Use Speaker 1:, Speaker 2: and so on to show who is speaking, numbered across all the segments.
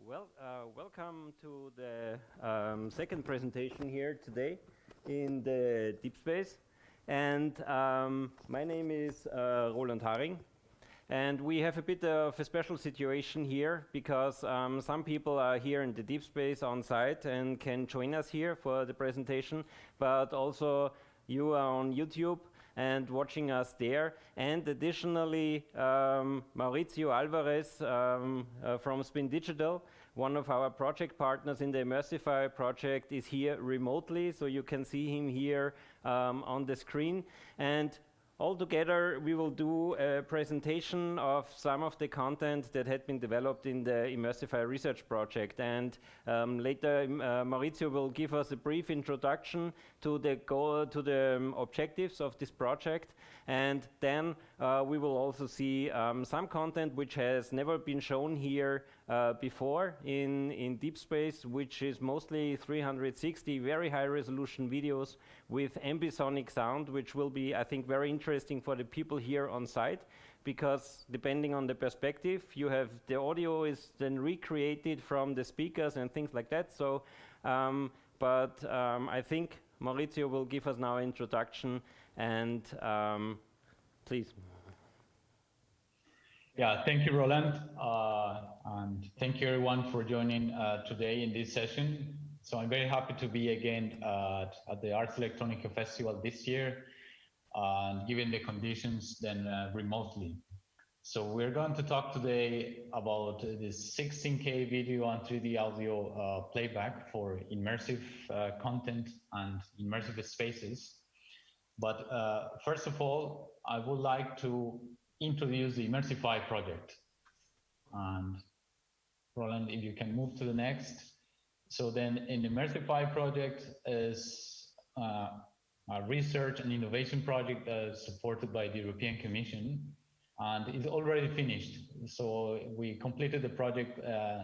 Speaker 1: Welcome to the second presentation here today in the Deep Space. And my name is Roland Haring. And we have a bit of a special situation here because some people are here in the Deep Space on site and can join us here for the presentation, but also you are on YouTube and watching us there. And additionally, Mauricio Alvarez from Spin Digital, one of our project partners in the Emersify project, is here remotely, so you can see him here on the screen. And all together, we will do a presentation of some of the content that had been developed in the Immersify research project. And later, Maurizio will give us a brief introduction to the objectives of this project. And then we will also see some content which has never been shown here before in Deep Space, which is mostly 360 very high resolution videos with ambisonic sound, which will be, I think, very interesting for the people here on site, because depending on the perspective, you have the audio is then recreated from the speakers and things like that. So, I think Maurizio will give us now an introduction, and please.
Speaker 2: Yeah, thank you, Roland, and thank you everyone for joining today in this session. So I'm very happy to be again at the Arts Electronica Festival this year, and given the conditions, then remotely. So we're going to talk today about this 16K video and 3D audio playback for immersive content and immersive spaces. But first of all, I would like to introduce the Emersify project. And Roland, if you can move to the next. So then an Emersify project is a research and innovation project supported by the European Commission, and it's already finished. So we completed the project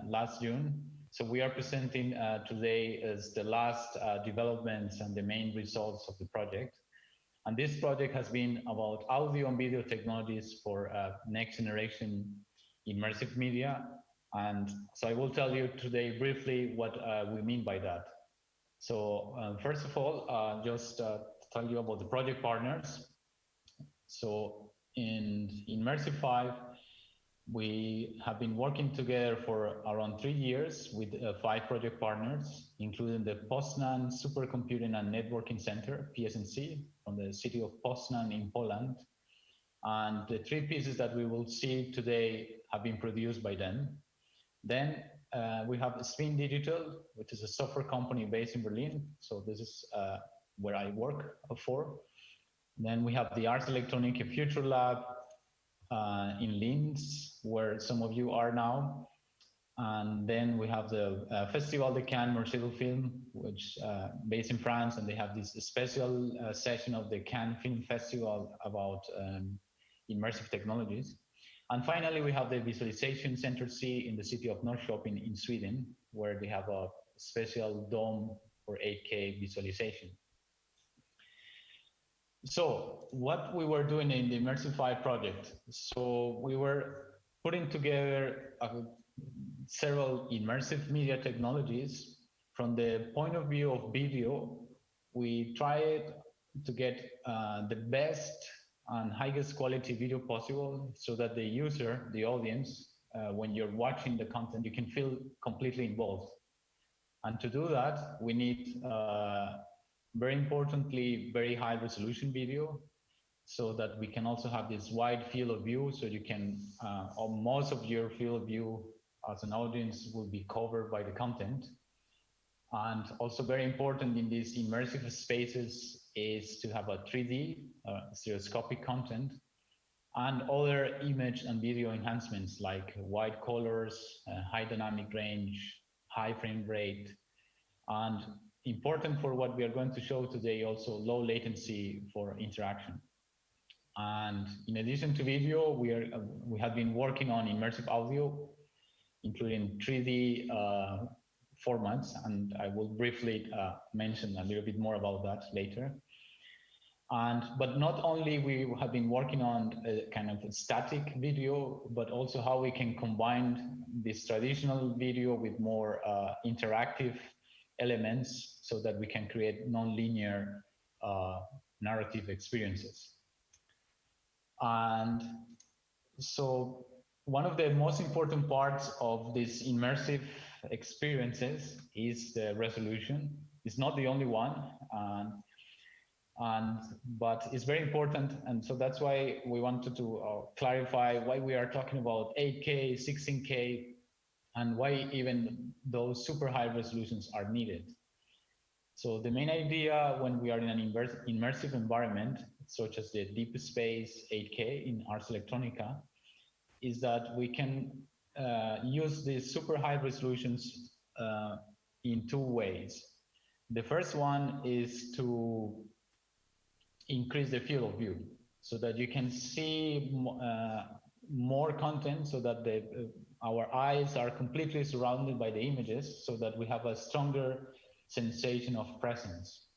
Speaker 2: last June. So we are presenting today as the last developments and the main results of the project. And this project has been about audio and video technologies for next generation immersive media. And so I will tell you today briefly what we mean by that. So first of all, just tell you about the project partners. So in Immersify, we have been working together for around 3 years with 5 project partners, including the Poznan Supercomputing and Networking Center, PSNC, from the city of Poznan in Poland. And the 3 pieces that we will see today have been produced by them. Then we have Spin Digital, which is a software company based in Berlin. So this is where I work for. Then we have the Arts Electronica Futurelab in Linz, where some of you are now. And then we have the Festival de Cannes Immersive Film, which based in France, and they have this special session of the Cannes Film Festival about immersive technologies. And finally, we have the Visualization Center C in the city of Norrköping in Sweden, where they have a special dome for 8K visualization. So what we were doing in the Immersify project, so we were putting together several immersive media technologies. From the point of view of video, we tried to get the best and highest quality video possible so that the user, the audience, when you're watching the content, you can feel completely involved. And to do that, we need, very importantly, very high resolution video, so that we can also have this wide field of view, so you can, or most of your field of view as an audience will be covered by the content. And also very important in these immersive spaces is to have a 3D stereoscopic content and other image and video enhancements like wide colors, high dynamic range, high frame rate, and important for what we are going to show today, also low latency for interaction. And in addition to video, we have been working on immersive audio, including 3D formats, and I will briefly mention a little bit more about that later. But not only we have been working on a kind of a static video, but also how we can combine this traditional video with more interactive elements so that we can create non-linear narrative experiences. And so one of the most important parts of these immersive experiences is the resolution. It's not the only one, but it's very important. And so that's why we wanted to clarify why we are talking about 8K, 16K, and why even those super high resolutions are needed. So the main idea when we are in an immersive environment, such as the deep space 8K in Ars Electronica, is that we can use these super high resolutions in two ways. The first one is to increase the field of view so that you can see more content, so that our eyes are completely surrounded by the images, so that we have a stronger sensation of presence.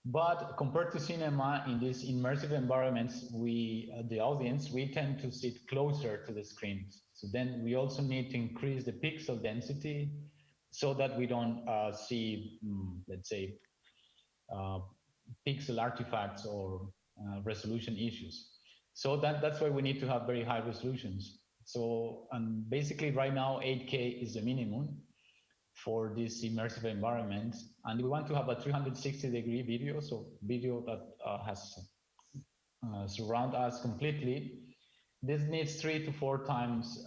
Speaker 2: But compared to cinema, in these immersive environments, the audience, we tend to sit closer to the screens. So then we also need to increase the pixel density so that we don't see, let's say, pixel artifacts or resolution issues. So that's why we need to have very high resolutions. So basically right now, 8K is the minimum for this immersive environment, and we want to have a 360-degree video, so video that has surround us completely. This needs 3 to 4 times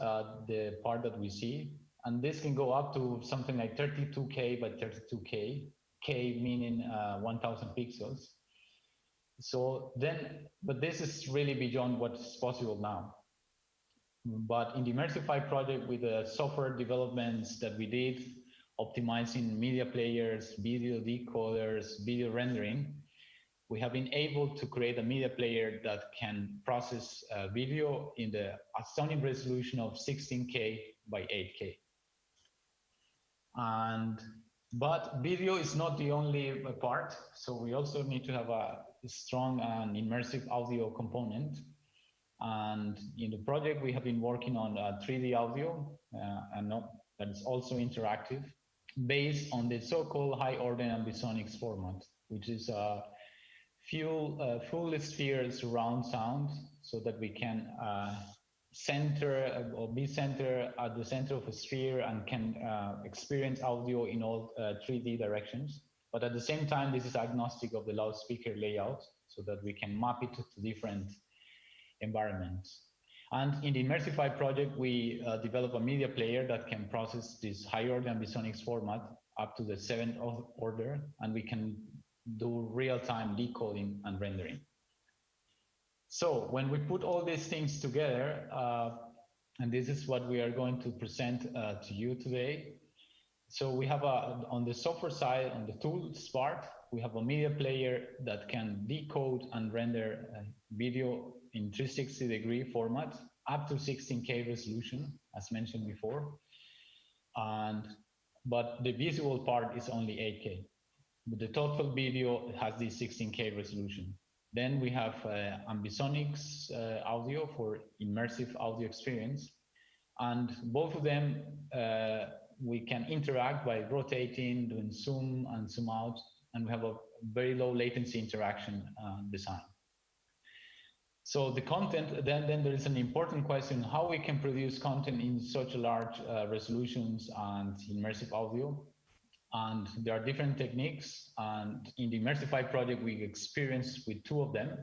Speaker 2: the part that we see, and this can go up to something like 32K by 32K, K meaning 1000 pixels. So then, but this is really beyond what's possible now. But in the Emersify project, with the software developments that we did, optimizing media players, video decoders, video rendering, we have been able to create a media player that can process video in the stunning resolution of 16K by 8K. But video is not the only part, so we also need to have a strong and immersive audio component. And in the project, we have been working on 3D audio, that is also interactive, based on the so-called high-order ambisonics format, which is a full sphere surround sound, so that we can center or be center at the center of a sphere and can experience audio in all 3D directions. But at the same time, this is agnostic of the loudspeaker layout, so that we can map it to different environments. And in the Immersify project, we develop a media player that can process this high-order ambisonics format up to the 7th order, and we can do real-time decoding and rendering. So when we put all these things together, and this is what we are going to present to you today. So we have on the software side, on the tools part, we have a media player that can decode and render video in 360-degree format up to 16K resolution, as mentioned before. But the visual part is only 8K. But the total video has this 16K resolution. Then we have ambisonics audio for immersive audio experience. And both of them, we can interact by rotating, doing zoom and zoom out, and we have a very low latency interaction design. So the content, then there is an important question, how we can produce content in such large resolutions and immersive audio. And there are different techniques, and in the Immersify project, we experienced with 2 of them.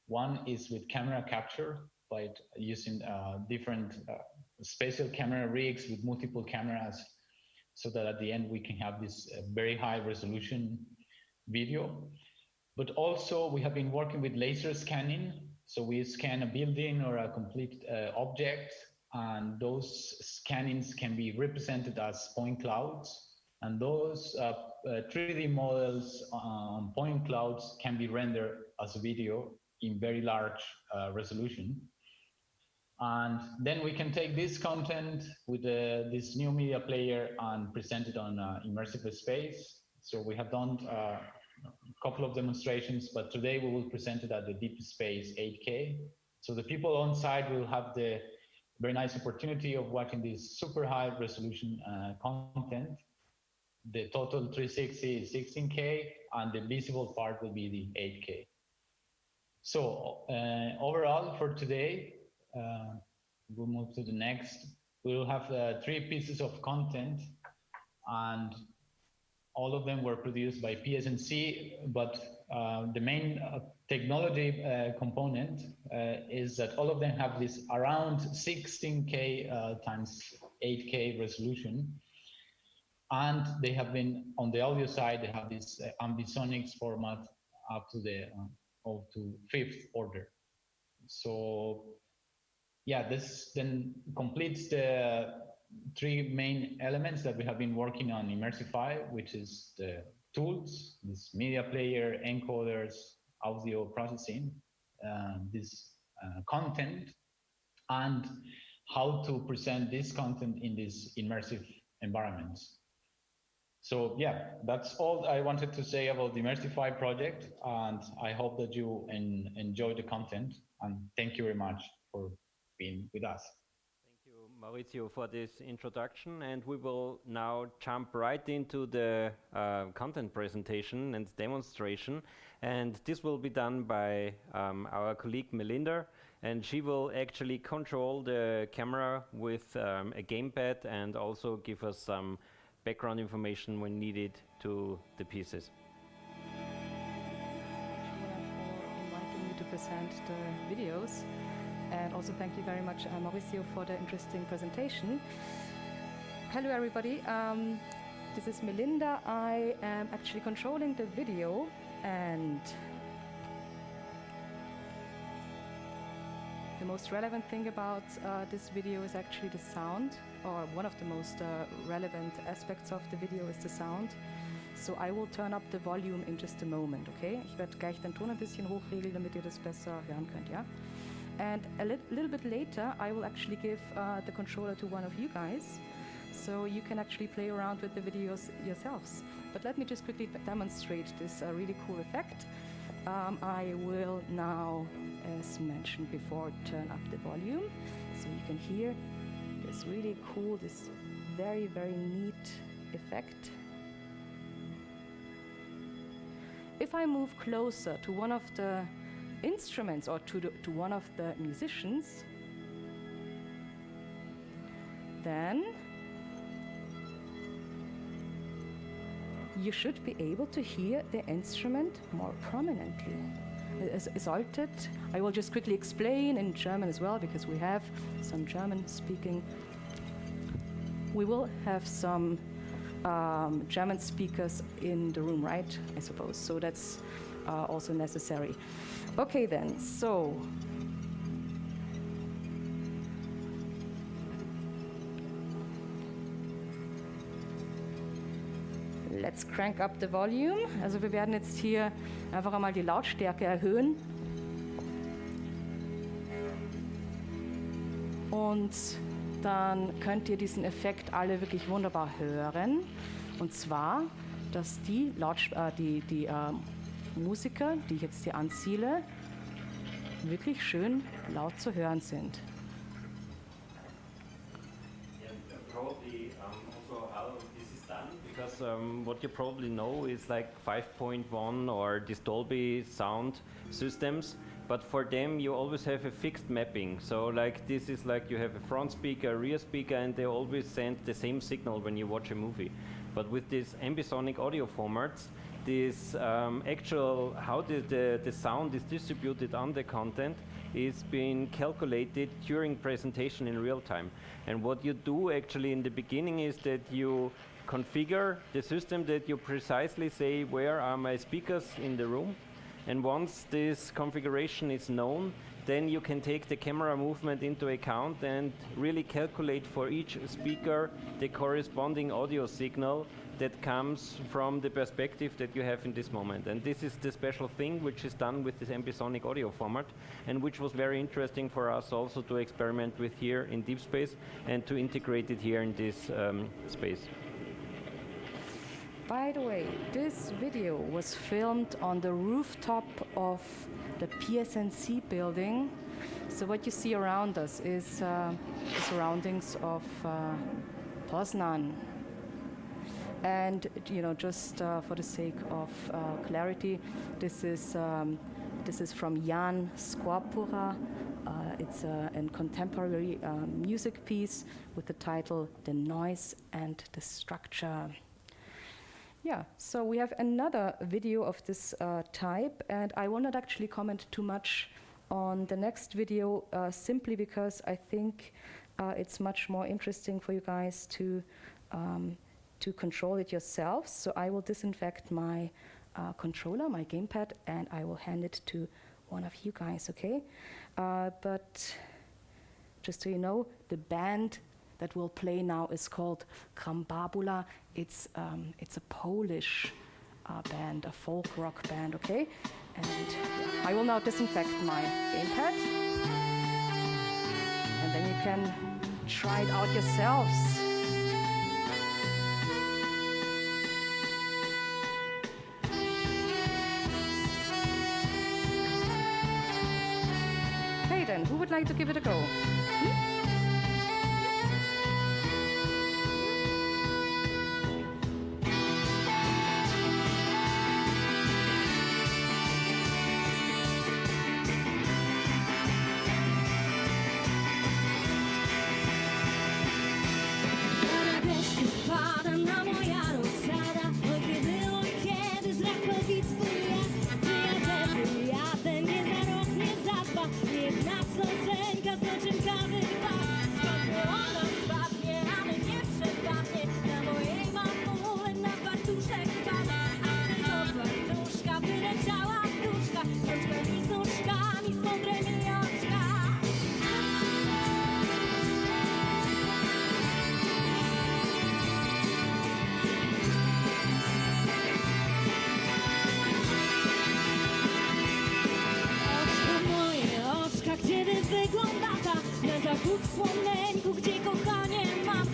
Speaker 2: One is with camera capture by using different spatial camera rigs with multiple cameras, so that at the end we can have this very high resolution video. But also we have been working with laser scanning. So we scan a building or a complete object, and those scannings can be represented as point clouds. And those 3D models on point clouds can be rendered as a video in very large resolution. And then we can take this content with this new media player and present it on immersive space. So we have done couple of demonstrations, but today we will present it at the Deep Space 8K. So the people on site will have the very nice opportunity of watching this super high resolution content. The total 360 is 16K, and the visible part will be the 8K. So overall for today, we'll move to the next. We will have 3 pieces of content, and all of them were produced by PSNC, but the main technology component is that all of them have this around 16K times 8K resolution. And they have been, on the audio side, they have this ambisonics format up to the up to 5th order. So yeah, this then completes the 3 main elements that we have been working on Immersify, which is the tools, this media player, encoders, audio processing, this content, and how to present this content in these immersive environments. So yeah, that's all I wanted to say about the Immersify project, and I hope that you enjoy the content, and thank you very much for being with us.
Speaker 1: Thank you, Maurizio, for this introduction, and we will now jump right into the content presentation and demonstration, and this will be done by our colleague Melinda, and she will actually control the camera with a gamepad and also give us some background information when needed to the pieces.
Speaker 3: For inviting me to present the videos, and also thank you very much, Maurizio, for the interesting presentation. Hello, everybody. This is Melinda. I am actually controlling the video, and the most relevant thing about this video is actually the sound, or one of the most relevant aspects of the video is the sound. So I will turn up the volume in just a moment, okay? Ich werde gleich den Ton ein bisschen hochregeln, damit ihr das besser hören könnt, ja? And a little bit later, I will actually give the controller to one of you guys, so you can actually play around with the videos yourselves. But let me just quickly demonstrate this really cool effect. I will now, as mentioned before, turn up the volume, so you can hear this really cool, this very, very neat effect. If I move closer to one of the instruments or to one of the musicians, then you should be able to hear the instrument more prominently. Sollte, I will just quickly explain in German as well, because we have some German speaking. We will have some German speakers in the room, right? I suppose. So that's also necessary. Okay then, so let's crank up the volume. Also wir werden jetzt hier einfach einmal die Lautstärke erhöhen. Und dann könnt ihr diesen Effekt alle wirklich wunderbar hören. Und zwar, dass die Musiker, die ich jetzt hier anziele, wirklich schön laut zu hören sind.
Speaker 1: Probably also how this is done, because what you probably know is like 5.1 or these Dolby sound systems, but for them you always have a fixed mapping. So like this is like you have a front speaker, a rear speaker, and they always send the same signal when you watch a movie. But with these ambisonic audio formats, this actual, how the sound is distributed on the content is being calculated during presentation in real time. And what you do actually in the beginning is that you configure the system, that you precisely say where are my speakers in the room. And once this configuration is known, then you can take the camera movement into account and really calculate for each speaker the corresponding audio signal that comes from the perspective that you have in this moment. And this is the special thing which is done with this ambisonic audio format, and which was very interesting for us also to experiment with here in Deep Space and to integrate it here in this space.
Speaker 3: By the way, this video was filmed on the rooftop of the PSNC building. So what you see around us is the surroundings of Poznan. And just for the sake of clarity, this is from Jan Skorpura. It's a contemporary music piece with the title "The Noise and the Structure." Yeah, so we have another video of this type, and I will not actually comment too much on the next video, simply because I think it's much more interesting for you guys to control it yourselves. So I will disinfect my controller, my gamepad, and I will hand it to one of you guys, okay? But just so you know, the band that will play now is called Krambabula. It's a Polish band, a folk rock band, okay? And I will now disinfect my gamepad. And then you can try it out yourselves. Okay then, who would like to give it a go?
Speaker 4: Słoneńku, gdzie kochanie mam.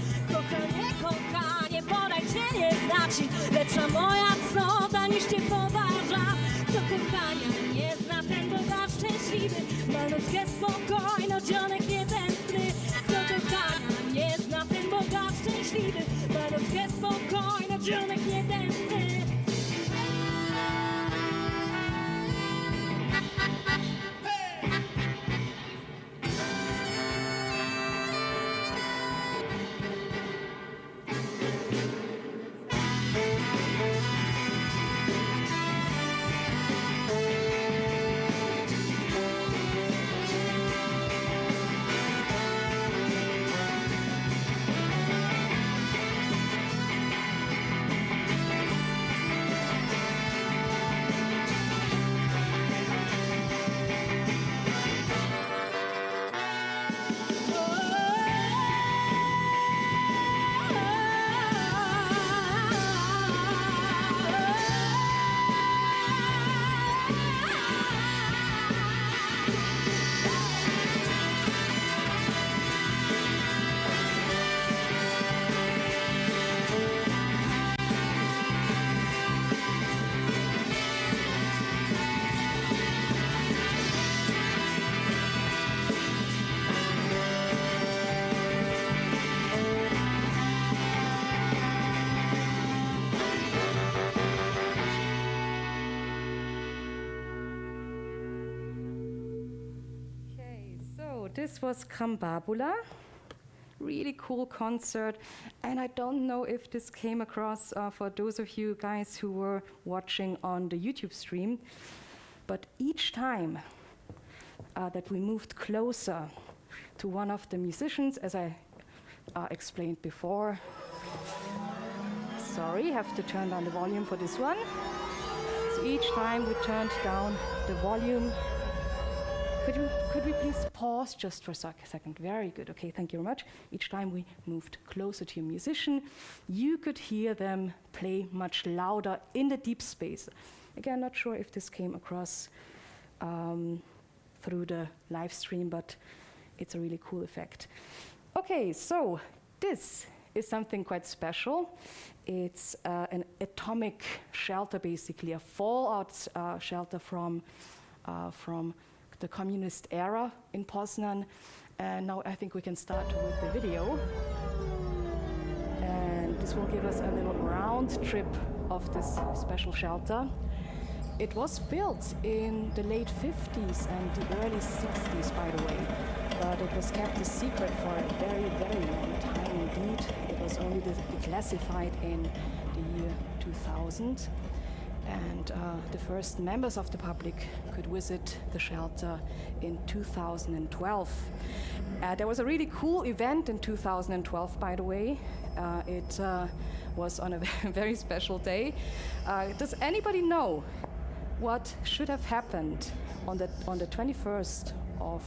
Speaker 4: Kochanie, bodaj cię nie znaczy. Lepsza moja cnota niż cię poważa. Kto kochania nie zna, ten Boga szczęśliwy. Ma ludzkie spokojno, dzionek nietęskny. Kto kochania nie zna, ten Boga szczęśliwy. Ma ludzkie spokojno, dzionek nietęskny.
Speaker 3: This was Krambabula, really cool concert, and I don't know if this came across for those of you guys who were watching on the YouTube stream, but each time that we moved closer to one of the musicians, as I explained before, sorry, have to turn down the volume for this one. So each time we turned down the volume. Could we please pause just for a second? Very good. Okay, thank you very much. Each time we moved closer to a musician, you could hear them play much louder in the deep space. Again, not sure if this came across through the live stream, but it's a really cool effect. Okay, so this is something quite special. It's an atomic shelter, basically, a fallout shelter from the communist era in Poznan. And now I think we can start with the video. And this will give us a little round trip of this special shelter. It was built in the late 50s and the early 60s, by the way, but it was kept a secret for a very, very long time indeed. It was only declassified in the year 2000, and the first members of the public could visit the shelter in 2012. There was a really cool event in 2012, by the way. It was on a very special day. Does anybody know what should have happened on the 21st of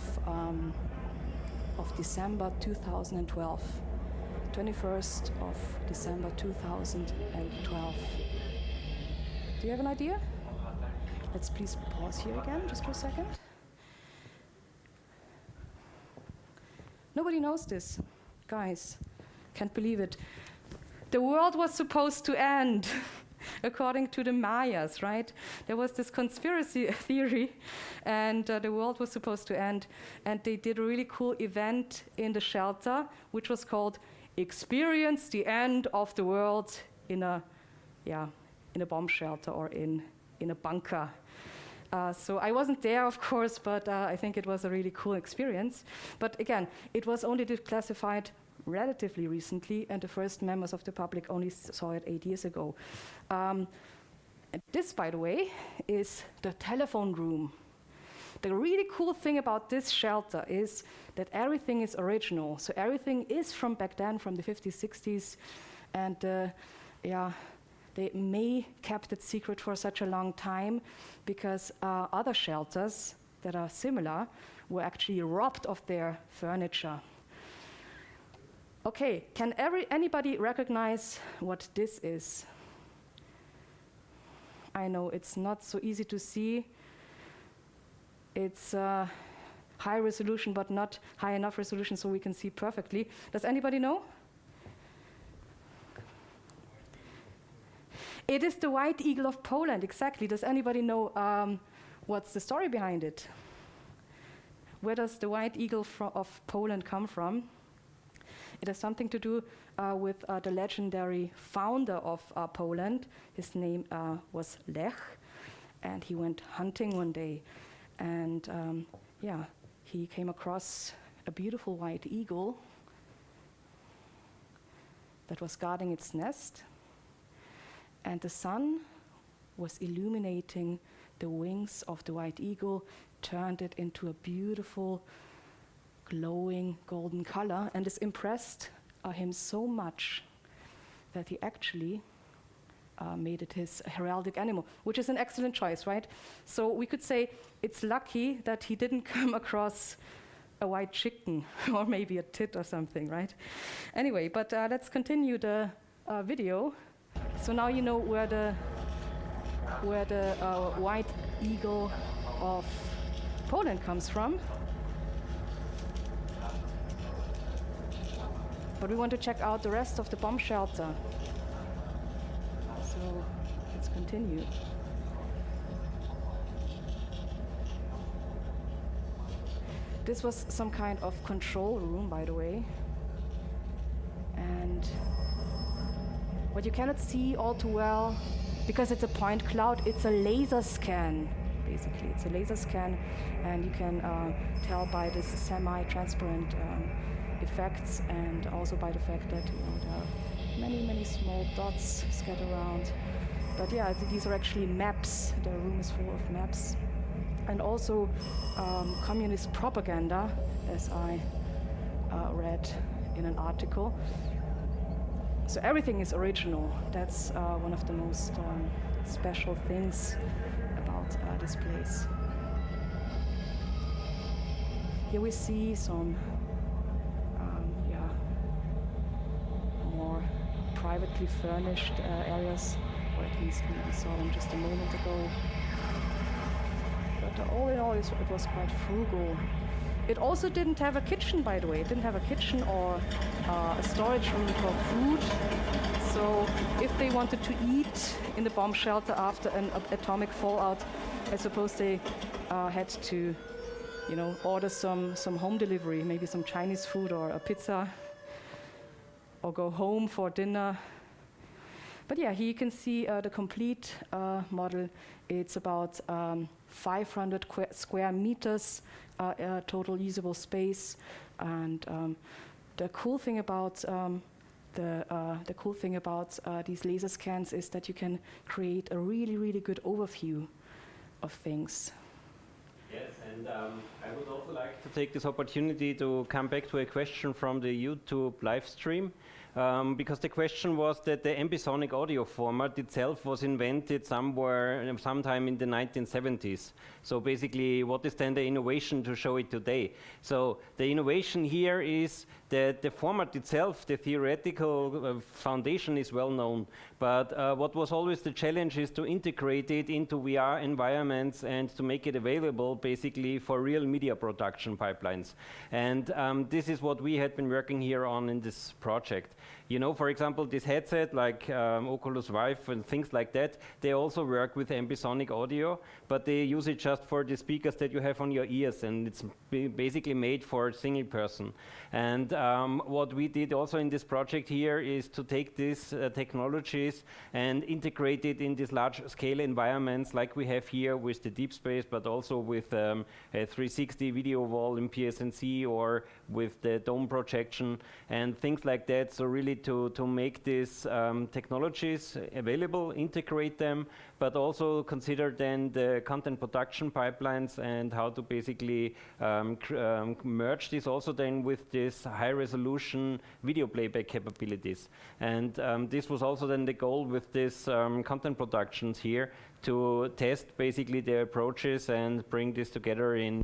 Speaker 3: December 2012? 21st of December 2012. Do you have an idea? Let's please pause here again, just for a second. Nobody knows this. Guys, can't believe it. The world was supposed to end. According to the Mayas, right? There was this conspiracy theory, and the world was supposed to end, and they did a really cool event in the shelter, which was called "Experience the End of the World" in a bomb shelter or in a bunker. So I wasn't there, of course, but I think it was a really cool experience. But again, it was only declassified relatively recently, and the first members of the public only saw it 8 years ago. And this, by the way, is the telephone room. The really cool thing about this shelter is that everything is original. So everything is from back then, from the 50s, 60s, and they may kept it secret for such a long time because other shelters that are similar were actually robbed of their furniture. Okay, can anybody recognize what this is? I know it's not so easy to see. It's high resolution, but not high enough resolution so we can see perfectly. Does anybody know? It is the White Eagle of Poland, exactly. Does anybody know what's the story behind it? Where does the White Eagle of Poland come from? It has something to do with the legendary founder of Poland. His name was Lech, and he went hunting one day. And he came across a beautiful white eagle that was guarding its nest. And the sun was illuminating the wings of the white eagle, turned it into a beautiful glowing golden color, and this impressed him so much that he actually made it his heraldic animal, which is an excellent choice, right? So we could say it's lucky that he didn't come across a white chicken or maybe a tit or something, right? Anyway, but let's continue the video. So now you know where the White Eagle of Poland comes from. But we want to check out the rest of the bomb shelter. So let's continue. This was some kind of control room, by the way. And what you cannot see all too well, because it's a point cloud, it's a laser scan, basically. It's a laser scan, and you can tell by this semi-transparent effects, and also by the fact that there are many, many small dots scattered around. But yeah, these are actually maps. The room is full of maps. And also communist propaganda, as I read in an article. So everything is original. That's one of the most special things about this place. Here we see some more privately furnished areas, or at least we saw them just a moment ago. But all in all, it was quite frugal. It also didn't have a kitchen, by the way. It didn't have a kitchen or a storage room for food. So if they wanted to eat in the bomb shelter after an atomic fallout, I suppose they had to, you know, order some home delivery, maybe some Chinese food or a pizza, or go home for dinner. But yeah, here you can see the complete model. It's about 500 square meters total usable space, and the cool thing about these laser scans is that you can create a really good overview of things.
Speaker 1: Yes, and I would also like to take this opportunity to come back to a question from the YouTube live stream. Because the question was that the ambisonic audio format itself was invented sometime in the 1970s. So basically, what is then the innovation to show it today? So the innovation here is that the format itself, the theoretical foundation is well known. But what was always the challenge is to integrate it into VR environments and to make it available basically for real media production pipelines. And this is what we had been working here on in this project. You know, for example, this headset like Oculus Vive and things like that, they also work with ambisonic audio, but they use it just for the speakers that you have on your ears, and it's basically made for a single person. And what we did also in this project here is to take these technologies and integrate it in these large-scale environments like we have here with the deep space, but also with a 360 video wall in PSNC or with the dome projection and things like that. So really to make these technologies available, integrate them, but also consider then the content production pipelines and how to basically merge this also then with this high resolution video playback capabilities. And this was also then the goal with this content productions here, to test basically the approaches and bring this together in